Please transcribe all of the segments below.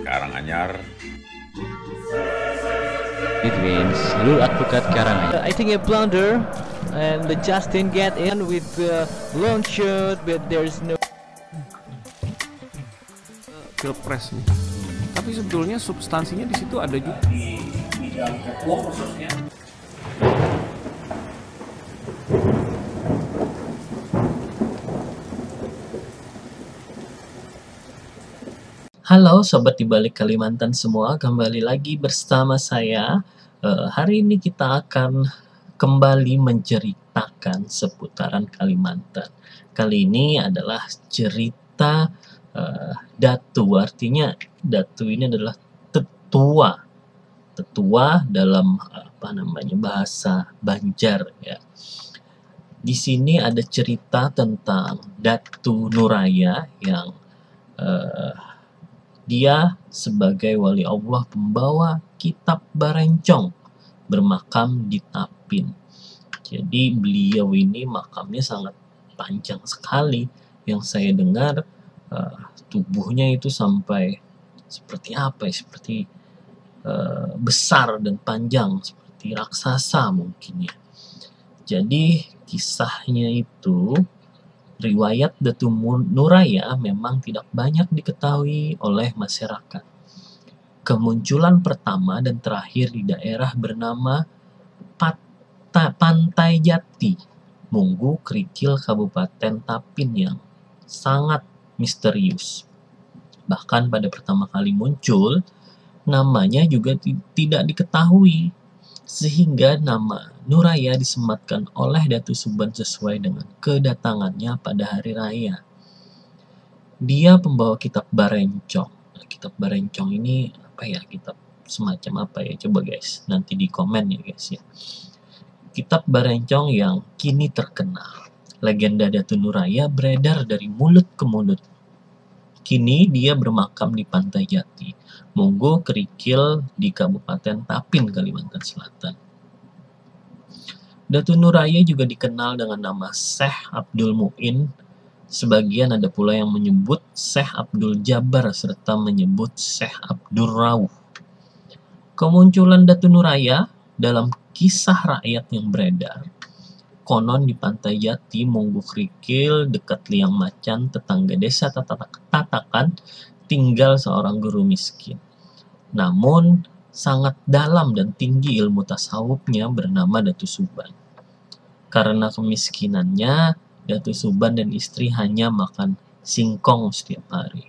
Karanganyar. It means Jalur Advokat Karanganyar. I think a blunder, and the Justin get in with the long shot, but there's no. Pilpres nih. Tapi sebetulnya substansinya di situ ada juga. Halo Sobat di balik Kalimantan semua, kembali lagi bersama saya. Hari ini kita akan kembali menceritakan seputaran Kalimantan. Kali ini adalah cerita Datu, artinya Datu ini adalah tetua. Tetua dalam bahasa Banjar ya. Di sini ada cerita tentang Datu Nuraya yang dia sebagai wali Allah pembawa kitab Barencong bermakam di Tapin. Jadi beliau ini makamnya sangat panjang sekali. Yang saya dengar tubuhnya itu sampai seperti apa ya? Seperti besar dan panjang seperti raksasa mungkin ya. Jadi kisahnya itu, riwayat Datu Nuraya memang tidak banyak diketahui oleh masyarakat. Kemunculan pertama dan terakhir di daerah bernama Pantai Jati, Munggu Krikil, Kabupaten Tapin yang sangat misterius. Bahkan pada pertama kali muncul, namanya juga tidak diketahui, sehingga nama Nuraya disematkan oleh Datu Suban sesuai dengan kedatangannya pada hari raya. Dia pembawa kitab Barencong. Nah, kitab Barencong ini apa ya? Kitab semacam apa ya? Coba guys, nanti di komen ya guys ya. Kitab Barencong yang kini terkenal. Legenda Datu Nuraya beredar dari mulut ke mulut. Kini dia bermakam di Pantai Jati, Munggu Krikil di Kabupaten Tapin, Kalimantan Selatan. Datu Nuraya juga dikenal dengan nama Syekh Abdul Mu'in. Sebagian ada pula yang menyebut Syekh Abdul Jabar serta menyebut Syekh Abdul Rauh. Kemunculan Datu Nuraya dalam kisah rakyat yang beredar. Konon di Pantai Jati, Munggu Krikil, dekat Liang Macan, tetangga desa Tatakan, tinggal seorang guru miskin. Namun, sangat dalam dan tinggi ilmu tasawufnya bernama Datu Suban. Karena kemiskinannya, Datu Suban dan istri hanya makan singkong setiap hari.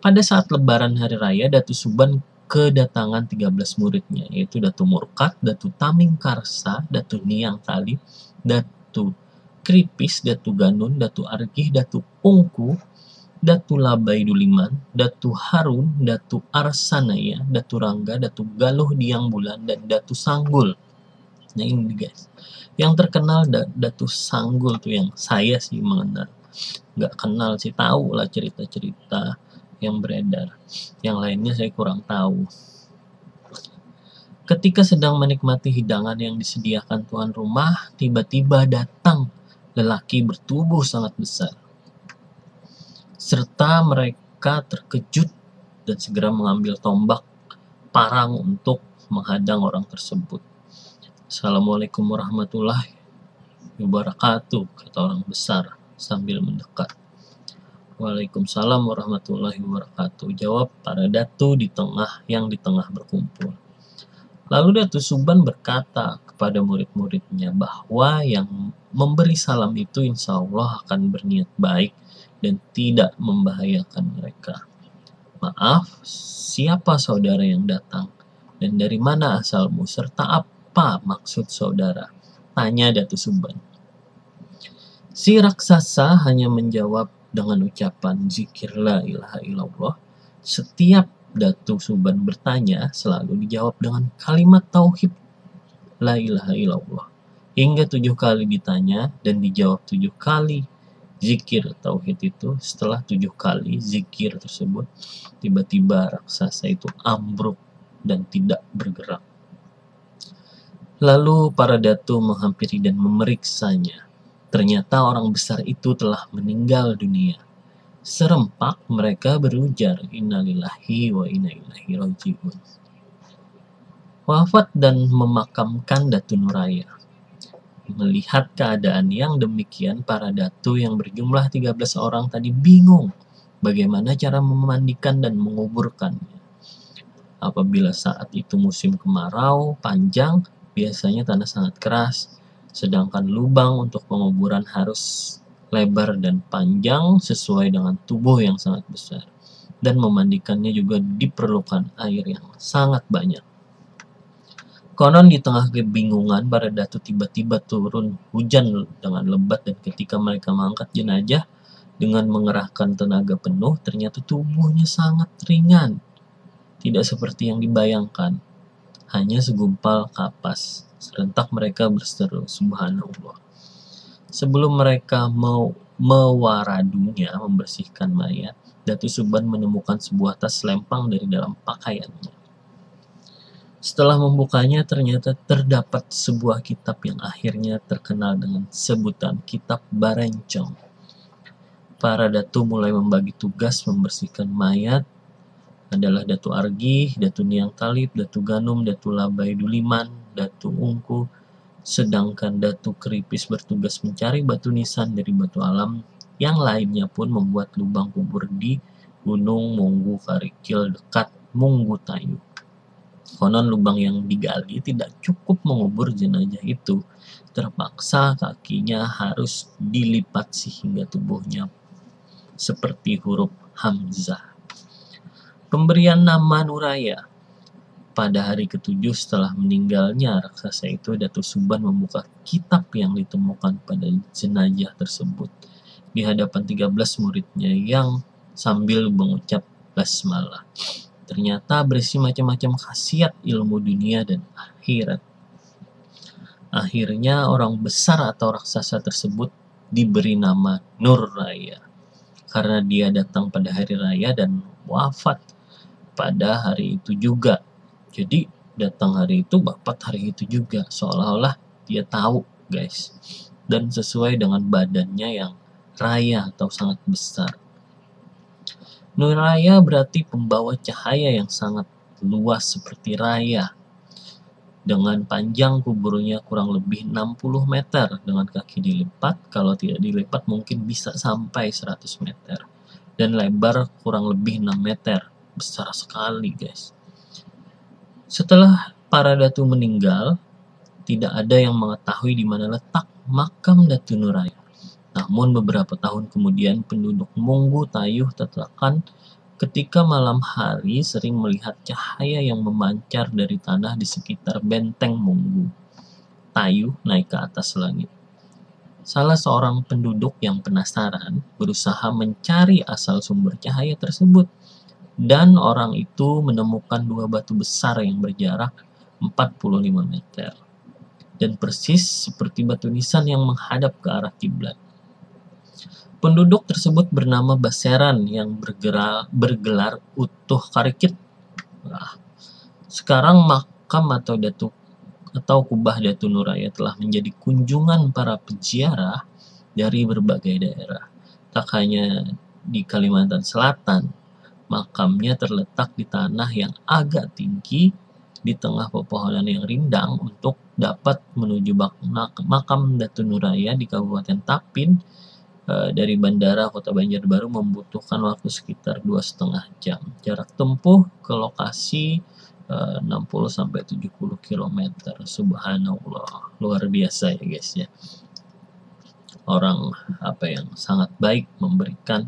Pada saat lebaran hari raya, Datu Suban kedatangan 13 muridnya, yaitu Datu Murkat, Datu Taming Karsa, Datu Niang Talib, Datu Kripis, Datu Ganun, Datu Argih, Datu Ungku, Datu Labai Duliman, Datu Harun, Datu Arsanaya, Datu Rangga, Datu Galuh Diang Bulan, dan Datu Sanggul. Nah ini guys, yang terkenal Datu Sanggul tuh yang saya sih mengenal. Nggak kenal sih, tahu lah cerita-cerita yang beredar. Yang lainnya saya kurang tahu. Ketika sedang menikmati hidangan yang disediakan tuan rumah, tiba-tiba datang lelaki bertubuh sangat besar. Serta mereka terkejut dan segera mengambil tombak parang untuk menghadang orang tersebut. Assalamualaikum warahmatullahi wabarakatuh, kata orang besar sambil mendekat. Waalaikumsalam warahmatullahi wabarakatuh, jawab para datu di tengah berkumpul. Lalu Datu Suban berkata kepada murid-muridnya bahwa yang memberi salam itu insya Allah akan berniat baik dan tidak membahayakan mereka. Maaf, siapa saudara yang datang? Dan dari mana asalmu? Serta apa maksud saudara? Tanya Datu Suban. Si raksasa hanya menjawab dengan ucapan zikir la ilaha illallah. Setiap Datu Suban bertanya selalu dijawab dengan kalimat tauhid la ilaha illallah. Hingga 7 kali ditanya dan dijawab 7 kali zikir tauhid itu. Setelah 7 kali zikir tersebut, tiba-tiba raksasa itu ambruk dan tidak bergerak. Lalu para datu menghampiri dan memeriksanya. Ternyata orang besar itu telah meninggal dunia. Serempak mereka berujar, innalillahi wa inna ilaihi raji'un. Wafat dan memakamkan Datu Nuraya. Melihat keadaan yang demikian, para datu yang berjumlah 13 orang tadi bingung bagaimana cara memandikan dan menguburkannya. Apabila saat itu musim kemarau panjang, biasanya tanah sangat keras, sedangkan lubang untuk penguburan harus lebar dan panjang sesuai dengan tubuh yang sangat besar. Dan memandikannya juga diperlukan air yang sangat banyak. Konon di tengah kebingungan, para datu tiba-tiba turun hujan dengan lebat, dan ketika mereka mengangkat jenazah dengan mengerahkan tenaga penuh, ternyata tubuhnya sangat ringan. Tidak seperti yang dibayangkan, hanya segumpal kapas. Serentak mereka berseru, subhanallah. Sebelum mereka mewaradunya, membersihkan mayat, Datu Suban menemukan sebuah tas lempang dari dalam pakaiannya. Setelah membukanya, ternyata terdapat sebuah kitab yang akhirnya terkenal dengan sebutan Kitab Barencong. Para datu mulai membagi tugas membersihkan mayat. Adalah Datu Argi, Datu Niang Talib, Datu Ganum, Datu Labai Duliman, Datu Ungku. Sedangkan Datu Keripis bertugas mencari batu nisan dari batu alam. Yang lainnya pun membuat lubang kubur di Gunung Munggu Karikil dekat Munggu Tayu. Konon lubang yang digali tidak cukup mengubur jenazah itu. Terpaksa kakinya harus dilipat sehingga tubuhnya seperti huruf Hamzah. Pemberian nama Nuraya. Pada hari ke-7 setelah meninggalnya raksasa itu, Datu Suban membuka kitab yang ditemukan pada jenazah tersebut di hadapan 13 muridnya yang sambil mengucap basmalah. Ternyata berisi macam-macam khasiat ilmu dunia dan akhirat. Akhirnya orang besar atau raksasa tersebut diberi nama Nuraya karena dia datang pada hari raya dan wafat pada hari itu juga. Jadi datang hari itu, wafat hari itu juga, seolah-olah dia tahu, guys. Dan sesuai dengan badannya yang raya atau sangat besar. Nuraya berarti pembawa cahaya yang sangat luas seperti raya. Dengan panjang kuburnya kurang lebih 60 meter. Dengan kaki dilipat, kalau tidak dilipat mungkin bisa sampai 100 meter. Dan lebar kurang lebih 6 meter. Besar sekali, guys. Setelah para datu meninggal, tidak ada yang mengetahui di mana letak makam Datu Nuraya. Namun beberapa tahun kemudian penduduk Munggu Tayuh tertekan ketika malam hari sering melihat cahaya yang memancar dari tanah di sekitar benteng Munggu Tayuh naik ke atas langit. Salah seorang penduduk yang penasaran berusaha mencari asal sumber cahaya tersebut, dan orang itu menemukan 2 batu besar yang berjarak 45 meter dan persis seperti batu nisan yang menghadap ke arah kiblat. Penduduk tersebut bernama Baseran yang bergelar Utuh Karikit. Nah, sekarang makam atau kubah Datu Nuraya telah menjadi kunjungan para peziarah dari berbagai daerah. Tak hanya di Kalimantan Selatan, makamnya terletak di tanah yang agak tinggi di tengah pepohonan yang rindang. Untuk dapat menuju makam Datu Nuraya di Kabupaten Tapin dari bandara Kota Banjarbaru membutuhkan waktu sekitar 2,5 jam. Jarak tempuh ke lokasi 60-70 km. Subhanallah, luar biasa ya guys ya. Orang yang sangat baik memberikan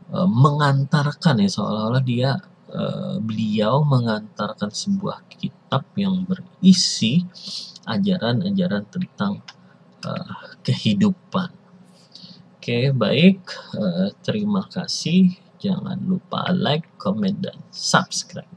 mengantarkan ya, seolah-olah beliau mengantarkan sebuah kitab yang berisi ajaran-ajaran tentang kehidupan. Oke, baik. Terima kasih. Jangan lupa like, comment, dan subscribe.